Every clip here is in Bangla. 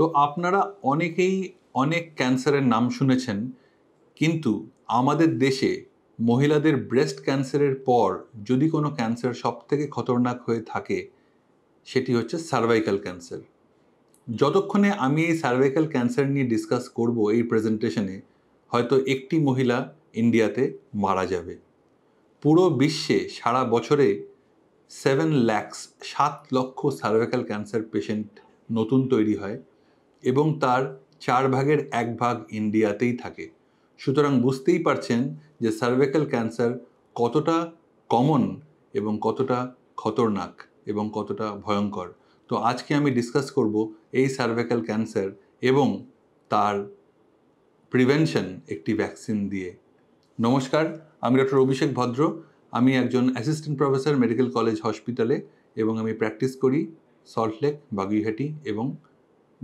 তো আপনারা অনেকেই অনেক ক্যান্সারের নাম শুনেছেন, কিন্তু আমাদের দেশে মহিলাদের ব্রেস্ট ক্যান্সারের পর যদি কোনো ক্যান্সার সবথেকে খতরনাক হয়ে থাকে, সেটি হচ্ছে সার্ভাইকাল ক্যান্সার। যতক্ষণে আমি এই সার্ভাইকাল ক্যান্সার নিয়ে ডিসকাস করব এই প্রেজেন্টেশনে, হয়তো একটি মহিলা ইন্ডিয়াতে মারা যাবে। পুরো বিশ্বে সারা বছরে 7 লক্ষ সার্ভাইকাল ক্যান্সার পেশেন্ট নতুন তৈরি হয় এবং তার 1/4 ইন্ডিয়াতেই থাকে। সুতরাং বুঝতেই পারছেন যে সার্ভাইকাল ক্যান্সার কতটা কমন এবং কতটা খতরনাক এবং কতটা ভয়ঙ্কর। তো আজকে আমি ডিসকাস করব এই সার্ভাইকাল ক্যান্সার এবং তার প্রিভেনশন একটি ভ্যাকসিন দিয়ে। নমস্কার, আমি ডক্টর অভিষেক ভদ্র। আমি একজন অ্যাসিস্ট্যান্ট প্রফেসর মেডিকেল কলেজ হসপিটালে এবং আমি প্র্যাকটিস করি সল্টলেক, বাগুইহাটি এবং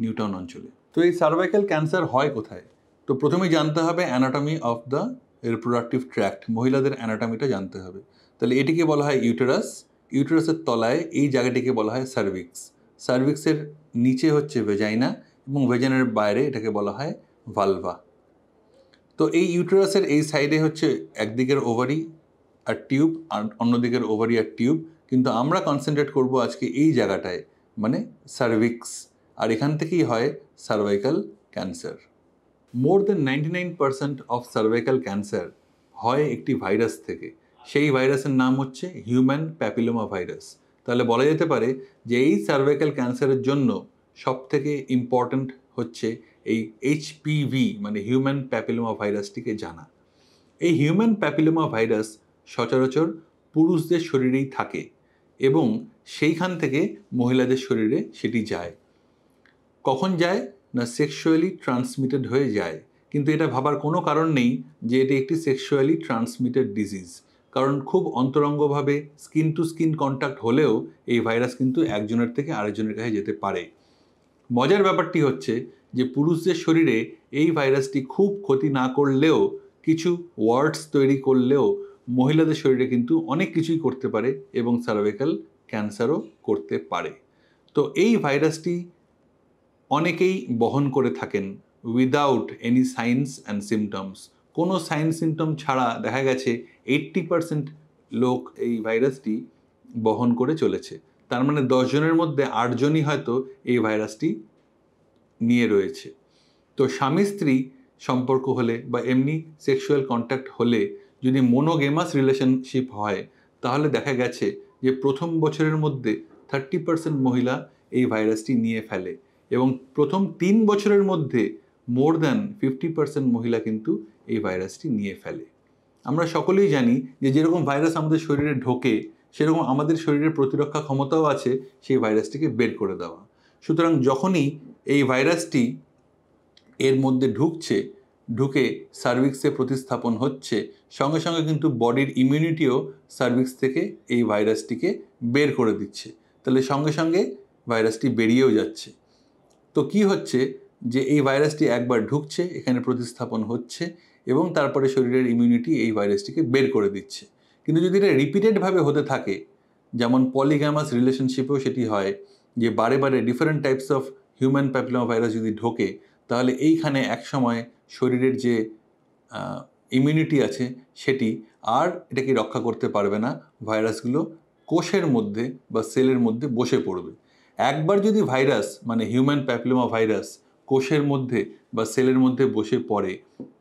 নিউটাউন অঞ্চলে। তো এই সার্ভাইকাল ক্যান্সার হয় কোথায়? তো প্রথমেই জানতে হবে anatomy of the reproductive tract, মহিলাদের অ্যানাটমিটা জানতে হবে। তাহলে এটিকে বলা হয় ইউটেরাস, ইউটেরাসের তলায় এই জায়গাটিকে বলা হয় সার্ভিক্স, সার্ভিক্সের নিচে হচ্ছে ভেজাইনা এবং ভেজাইনার বাইরে এটাকে বলা হয় ভালভা। তো এই ইউটেরাসের এই সাইডে হচ্ছে একদিকের ওভারি আর টিউব, আর অন্যদিকের ওভারি আর টিউব, কিন্তু আমরা কনসেন্ট্রেট করব আজকে এই জায়গাটায়, মানে সার্ভিক্স, আর এখান থেকেই হয় cervical cancer. More than 99% of cervical cancer হয় একটি ভাইরাস থেকে। সেই ভাইরাসের নাম হচ্ছে হিউম্যান প্যাপিলোমা ভাইরাস। তাহলে বলা যেতে পারে যে এই সার্ভাইকাল ক্যান্সারের জন্য সবথেকে ইম্পর্ট্যান্ট হচ্ছে এই এইচপিভি মানে হিউম্যান প্যাপিলোমা ভাইরাসটিকে জানা। এই হিউম্যান প্যাপিলোমা ভাইরাস সচরাচর পুরুষদের শরীরেই থাকে এবং সেইখান থেকে মহিলাদের শরীরে সেটি যায়। কখন যায় না, সেক্সুয়ালি ট্রান্সমিটেড হয়ে যায়। কিন্তু এটা ভাবার কোনো কারণ নেই যে এটি একটি সেক্সুয়ালি ট্রান্সমিটেড ডিজিজ, কারণ খুব অন্তরঙ্গভাবে স্কিন টু স্কিন কন্ট্যাক্ট হলেও এই ভাইরাস কিন্তু একজনের থেকে আরেকজনের কাছে যেতে পারে। মজার ব্যাপারটি হচ্ছে যে পুরুষদের শরীরে এই ভাইরাসটি খুব ক্ষতি না করলেও, কিছু ওয়ার্ডস তৈরি করলেও মহিলাদের শরীরে কিন্তু অনেক কিছুই করতে পারে এবং সার্ভাইকাল ক্যান্সারও করতে পারে। তো এই ভাইরাসটি অনেকেই বহন করে থাকেন without any science and symptoms. কোনো সাইন সিমটম ছাড়া দেখা গেছে 80% লোক এই ভাইরাসটি বহন করে চলেছে। তার মানে 10 জনের মধ্যে 8 জনই হয়তো এই ভাইরাসটি নিয়ে রয়েছে। তো স্বামী স্ত্রী সম্পর্ক হলে বা এমনি সেক্সুয়াল কন্ট্যাক্ট হলে যদি মোনোগেমাস রিলেশনশিপ হয়, তাহলে দেখা গেছে যে প্রথম বছরের মধ্যে 30% মহিলা এই ভাইরাসটি নিয়ে ফেলে এবং প্রথম 3 বছরের মধ্যে মোর দ্যান 50% মহিলা কিন্তু এই ভাইরাসটি নিয়ে ফেলে। আমরা সকলেই জানি যে যেরকম ভাইরাস আমাদের শরীরে ঢোকে, সেরকম আমাদের শরীরের প্রতিরক্ষা ক্ষমতাও আছে সেই ভাইরাসটিকে বের করে দেওয়া। সুতরাং যখনই এই ভাইরাসটি এর মধ্যে ঢুকে সার্ভিক্সে প্রতিস্থাপন হচ্ছে, সঙ্গে সঙ্গে কিন্তু বডির ইমিউনিটিও সার্ভিক্স থেকে এই ভাইরাসটিকে বের করে দিচ্ছে। তাহলে সঙ্গে সঙ্গে ভাইরাসটি বেরিয়েও যাচ্ছে। তো কি হচ্ছে যে এই ভাইরাসটি একবার ঢুকছে, এখানে প্রতিস্থাপন হচ্ছে এবং তারপরে শরীরের ইমিউনিটি এই ভাইরাসটিকে বের করে দিচ্ছে। কিন্তু যদি এটা রিপিটেডভাবে হতে থাকে, যেমন পলিগ্যামাস রিলেশনশিপেও সেটি হয়, যে বারে বারে different types of human papilloma virus যদি ঢোকে, তাহলে এইখানে একসময় শরীরের যে ইমিউনিটি আছে সেটি আর এটাকে রক্ষা করতে পারবে না, ভাইরাসগুলো কোষের মধ্যে বা সেলের মধ্যে বসে পড়বে। একবার যদি ভাইরাস মানে হিউম্যান প্যাপিলোমা ভাইরাস কোষের মধ্যে বা সেলের মধ্যে বসে পড়ে,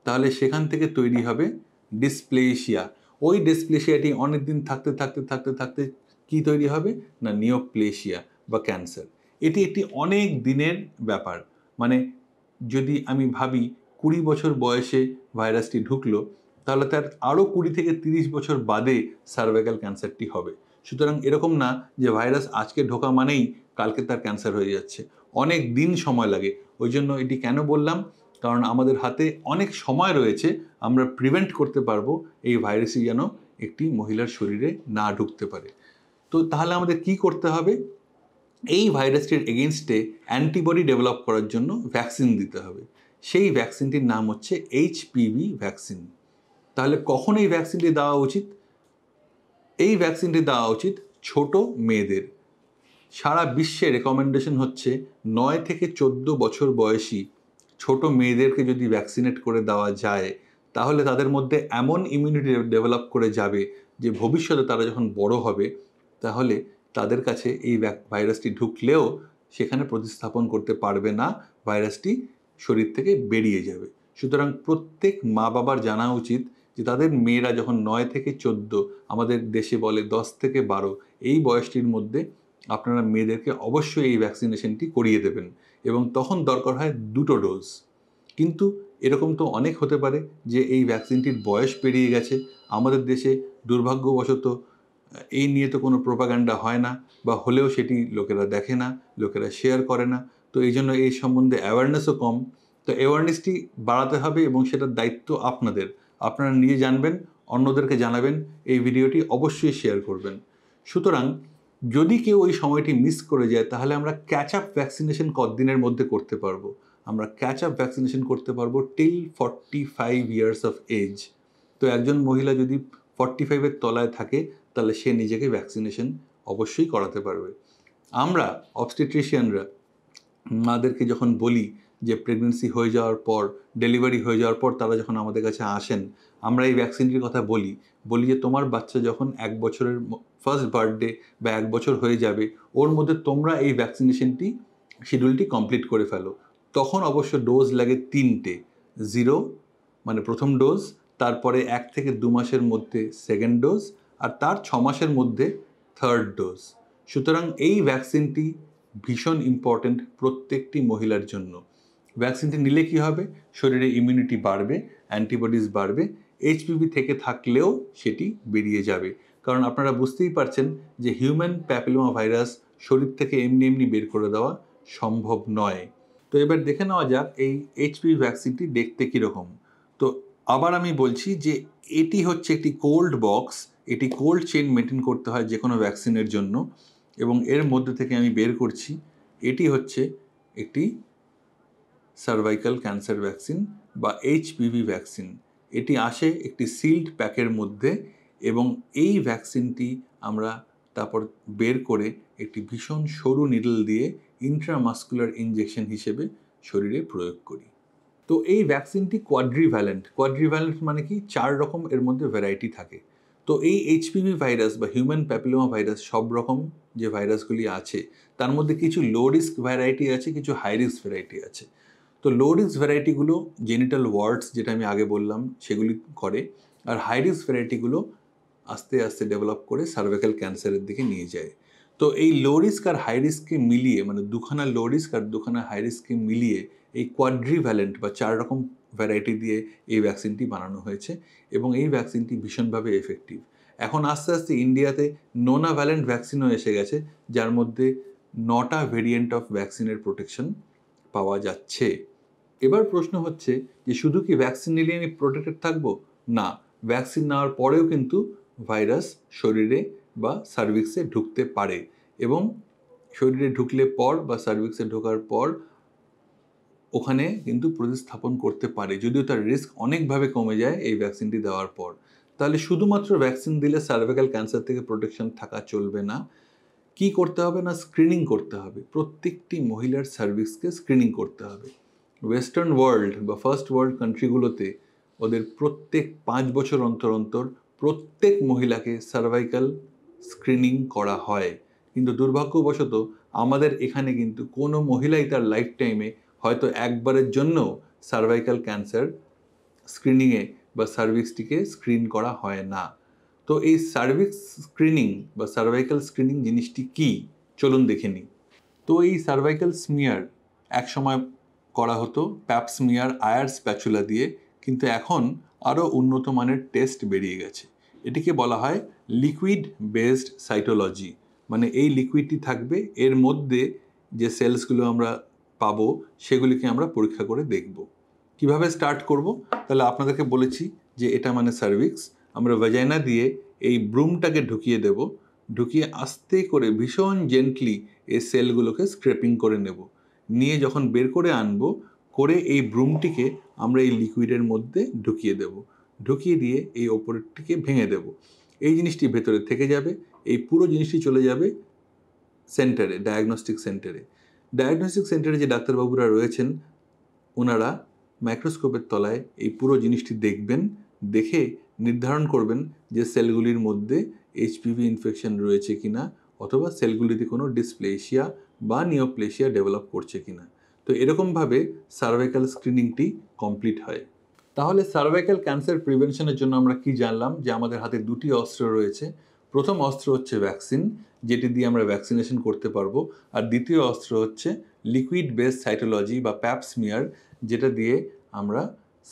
তাহলে সেখান থেকে তৈরি হবে ডিসপ্লেশিয়া। ওই ডিসপ্লেশিয়াটি অনেক দিন থাকতে থাকতে থাকতে থাকতে কি তৈরি হবে না, নিওপ্লেশিয়া বা ক্যান্সার। এটি একটি অনেক দিনের ব্যাপার। মানে যদি আমি ভাবি 20 বছর বয়সে ভাইরাসটি ঢুকলো, তাহলে তার আরও 20 থেকে 30 বছর বাদে সার্ভাইকাল ক্যান্সারটি হবে। সুতরাং এরকম না যে ভাইরাস আজকে ঢোকা মানেই কালকে তার ক্যান্সার হয়ে যাচ্ছে, অনেক দিন সময় লাগে। ওই জন্য এটি কেন বললাম, কারণ আমাদের হাতে অনেক সময় রয়েছে, আমরা প্রিভেন্ট করতে পারবো এই ভাইরাসই যেন একটি মহিলার শরীরে না ঢুকতে পারে। তো তাহলে আমাদের কি করতে হবে? এই ভাইরাসটির এগেনস্টে অ্যান্টিবডি ডেভেলপ করার জন্য ভ্যাকসিন দিতে হবে। সেই ভ্যাকসিনটির নাম হচ্ছে এইচপিভি ভ্যাকসিন। তাহলে কখন এই ভ্যাকসিনটি দেওয়া উচিত? এই ভ্যাকসিনটি দেওয়া উচিত ছোট মেয়েদের, সারা বিশ্বে রেকমেন্ডেশন হচ্ছে 9 থেকে 14 বছর বয়সী ছোট মেয়েদেরকে যদি ভ্যাকসিনেট করে দেওয়া যায় তাহলে তাদের মধ্যে এমন ইমিউনিটি ডেভেলপ করে যাবে যে ভবিষ্যতে তারা যখন বড় হবে তাহলে তাদের কাছে এই ভাইরাসটি ঢুকলেও সেখানে প্রতিস্থাপন করতে পারবে না, ভাইরাসটি শরীর থেকে বেরিয়ে যাবে। সুতরাং প্রত্যেক মা বাবার জানা উচিত যে তাদের মেয়েরা যখন 9 থেকে 14, আমাদের দেশে বলে 10 থেকে 12, এই বয়সটির মধ্যে আপনারা মেয়েদেরকে অবশ্যই এই ভ্যাকসিনেশনটি করিয়ে দেবেন এবং তখন দরকার হয় 2টো ডোজ। কিন্তু এরকম তো অনেক হতে পারে যে এই ভ্যাকসিনটির বয়স পেরিয়ে গেছে, আমাদের দেশে দুর্ভাগ্যবশত এই নিয়ে তো কোনো প্রোপাগান্ডা হয় না, বা হলেও সেটি লোকেরা দেখে না, লোকেরা শেয়ার করে না। তো এই জন্য এই সম্বন্ধে অ্যাওয়ারনেসও কম। তো অ্যাওয়ারনেসটি বাড়াতে হবে এবং সেটার দায়িত্ব আপনাদের। আপনারা নিজে জানবেন, অন্যদেরকে জানাবেন, এই ভিডিওটি অবশ্যই শেয়ার করবেন। সুতরাং যদি কেউ ওই সময়টি মিস করে যায় তাহলে আমরা ক্যাচ আপ ভ্যাকসিনেশন কতদিনের মধ্যে করতে পারবো? আমরা ক্যাচ আপ ভ্যাকসিনেশন করতে পারবো টিল 45 ইয়ার্স অফ এজ। তো একজন মহিলা যদি 45-এর তলায় থাকে তাহলে সে নিজেকে ভ্যাকসিনেশন অবশ্যই করাতে পারবে। আমরা অবস্টেট্রিশিয়ানরা মাদেরকে যখন বলি যে প্রেগনেন্সি হয়ে যাওয়ার পর, ডেলিভারি হয়ে যাওয়ার পর তারা যখন আমাদের কাছে আসেন, আমরা এই ভ্যাকসিনটির কথা বলি যে তোমার বাচ্চা যখন 1 বছরের ফার্স্ট বার্থডে বা 1 বছর হয়ে যাবে ওর মধ্যে তোমরা এই ভ্যাকসিনেশনটি শিডিউলটি কমপ্লিট করে ফেলো। তখন অবশ্য ডোজ লাগে 3টে। 0 মানে প্রথম ডোজ, তারপরে 1 থেকে 2 মাসের মধ্যে সেকেন্ড ডোজ, আর তার 6 মাসের মধ্যে থার্ড ডোজ। সুতরাং এই ভ্যাকসিনটি ভীষণ ইম্পর্ট্যান্ট প্রত্যেকটি মহিলার জন্য। ভ্যাকসিনটি নিলে কি হবে? শরীরে ইমিউনিটি বাড়বে, অ্যান্টিবডিজ বাড়বে, এইচপিভি থেকে থাকলেও সেটি বেরিয়ে যাবে। কারণ আপনারা বুঝতেই পারছেন যে হিউম্যান প্যাপিলোমা ভাইরাস শরীর থেকে এমনি এমনি বের করে দেওয়া সম্ভব নয়। তো এবার দেখে নেওয়া যাক এই এইচপিভি ভ্যাকসিনটি দেখতে কীরকম। তো আবার আমি বলছি যে এটি হচ্ছে একটি কোল্ড বক্স, এটি কোল্ড চেইন মেনটেন করতে হয় যে কোনো ভ্যাকসিনের জন্য, এবং এর মধ্যে থেকে আমি বের করছি এটি হচ্ছে একটি সার্ভাইকাল ক্যান্সার ভ্যাকসিন বা এইচপিভি ভ্যাকসিন। এটি আসে একটি সিল্ড প্যাকের মধ্যে এবং এই ভ্যাকসিনটি আমরা তারপর বের করে একটি ভীষণ সরু নিডল দিয়ে ইন্ট্রামাস্কুলার ইনজেকশন হিসেবে শরীরে প্রয়োগ করি। তো এই ভ্যাকসিনটি কোয়াড্রিভ্যালেন্ট। কোয়াড্রিভ্যালেন্ট মানে কি? 4 রকম এর মধ্যে ভ্যারাইটি থাকে। তো এই এইচপিভি ভাইরাস বা হিউম্যান প্যাপিলোমা ভাইরাস সব রকম যে ভাইরাসগুলি আছে তার মধ্যে কিছু লো রিস্ক ভ্যারাইটি আছে, কিছু হাই রিস্ক ভ্যারাইটি আছে। তো লো রিস্ক ভ্যারাইটিগুলো জেনিটাল ওয়ার্ডস, যেটা আমি আগে বললাম, সেগুলি করে, আর হাই রিস্ক ভ্যারাইটিগুলো আস্তে আস্তে ডেভেলপ করে সার্ভাইকাল ক্যান্সারের দিকে নিয়ে যায়। তো এই লো রিস্ক আর হাই রিস্ককে মিলিয়ে, মানে দুখানা লো রিস্ক আর দুখানা হাই রিস্ককে মিলিয়ে এই কোয়াড্রিভ্যালেন্ট বা 4 রকম ভ্যারাইটি দিয়ে এই ভ্যাকসিনটি বানানো হয়েছে এবং এই ভ্যাকসিনটি ভীষণভাবে এফেক্টিভ। এখন আস্তে আস্তে ইন্ডিয়াতে নোনাভ্যালেন্ট ভ্যাকসিনও এসে গেছে, যার মধ্যে 9টা ভেরিয়েন্ট অফ ভ্যাকসিনের প্রোটেকশন পাওয়া যাচ্ছে। এবার প্রশ্ন হচ্ছে যে শুধু কি ভ্যাকসিন নিলে আমি প্রোটেক্টেড থাকবো? না, ভ্যাকসিন নেওয়ার পরেও কিন্তু ভাইরাস শরীরে বা সার্ভিক্সে ঢুকতে পারে এবং শরীরে ঢুকলে পর বা সার্ভিক্সে ঢোকার পর ওখানে কিন্তু প্রতিস্থাপন করতে পারে, যদিও তার রিস্ক অনেকভাবে কমে যায় এই ভ্যাকসিনটি দেওয়ার পর। তাহলে শুধুমাত্র ভ্যাকসিন দিলে সার্ভাইকাল ক্যান্সার থেকে প্রোটেকশন থাকা চলবে না। কি করতে হবে? না, স্ক্রিনিং করতে হবে। প্রত্যেকটি মহিলার সার্ভিক্সকে স্ক্রিনিং করতে হবে। ওয়েস্টার্ন ওয়ার্ল্ড বা ফার্স্ট ওয়ার্ল্ড কান্ট্রিগুলোতে ওদের প্রত্যেক 5 বছর অন্তর অন্তর প্রত্যেক মহিলাকে সার্ভাইকাল স্ক্রিনিং করা হয়। কিন্তু দুর্ভাগ্যবশত আমাদের এখানে কিন্তু কোনো মহিলাই তার লাইফ টাইমে হয়তো একবারের জন্য সার্ভাইকাল ক্যান্সার স্ক্রিনিংয়ে বা সার্ভিক্সটিকে স্ক্রিন করা হয় না। তো এই সার্ভিক্স স্ক্রিনিং বা সার্ভাইকাল স্ক্রিনিং জিনিসটি কি, চলুন দেখে নিই। তো এই সার্ভাইকাল স্মিয়ার একসময় করা হতো প্যাপ স্মিয়ার আয়ার স্প্যাচুলা দিয়ে, কিন্তু এখন আরও উন্নত মানের টেস্ট বেরিয়ে গেছে। এটিকে বলা হয় লিকুইড বেসড সাইটোলজি। মানে এই লিকুইডটি থাকবে, এর মধ্যে যে সেলসগুলো আমরা পাবো সেগুলিকে আমরা পরীক্ষা করে দেখব। কিভাবে স্টার্ট করব? তাহলে আপনাদেরকে বলেছি যে এটা মানে সার্ভিক্স। আমরা ভ্যাজাইনা দিয়ে এই ব্রুমটাকে ঢুকিয়ে দেব, ঢুকিয়ে আস্তে করে ভীষণ জেন্টলি এই সেলগুলোকে স্ক্রেপিং করে নেব, নিয়ে যখন বের করে আনবো, করে এই ব্রুমটিকে আমরা এই লিকুইডের মধ্যে ঢুকিয়ে দেব, ঢুকিয়ে দিয়ে এই ওপরটিকে ভেঙে দেব। এই জিনিসটি ভেতরে থেকে যাবে, এই পুরো জিনিসটি চলে যাবে সেন্টারে, ডায়াগনস্টিক সেন্টারে যে ডাক্তারবাবুরা রয়েছেন ওনারা মাইক্রোস্কোপের তলায় এই পুরো জিনিসটি দেখবেন, দেখে নির্ধারণ করবেন যে সেলগুলির মধ্যে এইচপিভি ইনফেকশন রয়েছে কিনা, অথবা সেলগুলিতে কোনো ডিসপ্লেশিয়া বা নিওপ্লেশিয়া ডেভেলপ করছে কিনা। তো এরকমভাবে সার্ভাইকাল স্ক্রিনিংটি কমপ্লিট হয়। তাহলে সার্ভাইকাল ক্যান্সার প্রিভেনশনের জন্য আমরা কি জানলাম? যে আমাদের হাতে দুটি অস্ত্র রয়েছে। প্রথম অস্ত্র হচ্ছে ভ্যাকসিন, যেটি দিয়ে আমরা ভ্যাকসিনেশন করতে পারবো, আর দ্বিতীয় অস্ত্র হচ্ছে লিকুইড বেস সাইটোলজি বা প্যাপ স্মিয়ার, যেটা দিয়ে আমরা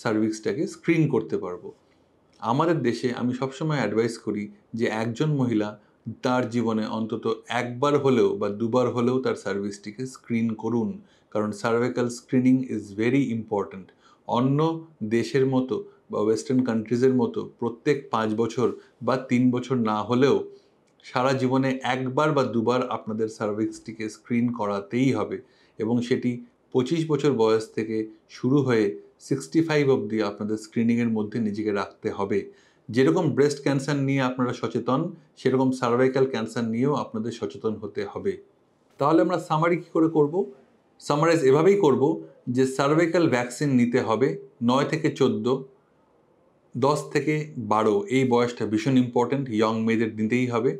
সার্ভিক্সটাকে স্ক্রিন করতে পারবো। আমাদের দেশে আমি সবসময় অ্যাডভাইস করি যে একজন মহিলা তার জীবনে অন্তত একবার হলেও বা দুবার হলেও তার সার্ভিসটিকে স্ক্রিন করুন, কারণ cervical screening is very important. অন্য দেশের মতো বা ওয়েস্টার্ন কান্ট্রিজের মতো প্রত্যেক 5 বছর বা 3 বছর না হলেও সারা জীবনে একবার বা দুবার আপনাদের সার্ভিক্সটিকে স্ক্রিন করাতেই হবে, এবং সেটি 25 বছর বয়স থেকে শুরু হয়ে 65 অবধি আপনাদের স্ক্রিনিংয়ের মধ্যে নিজেকে রাখতে হবে। যেরকম ব্রেস্ট ক্যান্সার নিয়ে আপনারা সচেতন, সেরকম সার্ভাইকাল ক্যান্সার নিয়েও আপনাদের সচেতন হতে হবে। তাহলে আমরা সামারি কী করে করব? সামারাইজ এভাবেই করব যে সার্ভাইকাল ভ্যাকসিন নিতে হবে 9 থেকে 14, 10 থেকে 12, এই বয়সটা ভীষণ ইম্পর্ট্যান্ট, ইয়ং মেয়েদের নিতেই হবে।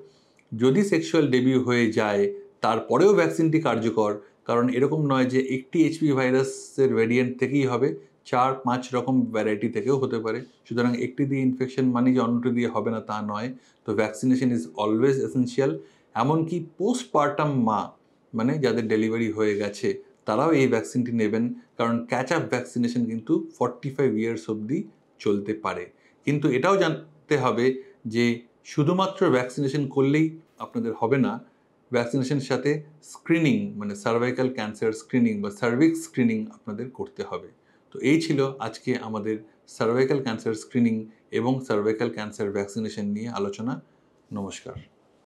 যদি সেক্সুয়াল ডেবিউ হয়ে যায় তারপরেও ভ্যাকসিনটি কার্যকর, কারণ এরকম নয় যে একটি এইচপিভি ভাইরাসের ভ্যারিয়েন্ট থেকেই হবে, 4-5 রকম ভ্যারাইটি থেকেও হতে পারে। সুতরাং একটি দিয়ে ইনফেকশন মানে যে অন্যটি দিয়ে হবে না তা নয়। তো ভ্যাকসিনেশন ইজ অলওয়েজ এসেনশিয়াল। এমনকি পোস্টপার্টাম মা, মানে যাদের ডেলিভারি হয়ে গেছে, তারাও এই ভ্যাকসিনটি নেবেন, কারণ ক্যাচ আপ ভ্যাকসিনেশন কিন্তু 45 ইয়ার্স অবধি চলতে পারে। কিন্তু এটাও জানতে হবে যে শুধুমাত্র ভ্যাকসিনেশন করলেই আপনাদের হবে না, ভ্যাকসিনেশনের সাথে স্ক্রিনিং মানে সার্ভাইকাল ক্যান্সার স্ক্রিনিং বা সার্ভিক্স স্ক্রিনিং আপনাদের করতে হবে। তো এই ছিল আজকে আমাদের সার্ভাইকাল ক্যান্সার স্ক্রিনিং এবং সার্ভাইকাল ক্যান্সার ভ্যাকসিনেশন নিয়ে আলোচনা। নমস্কার।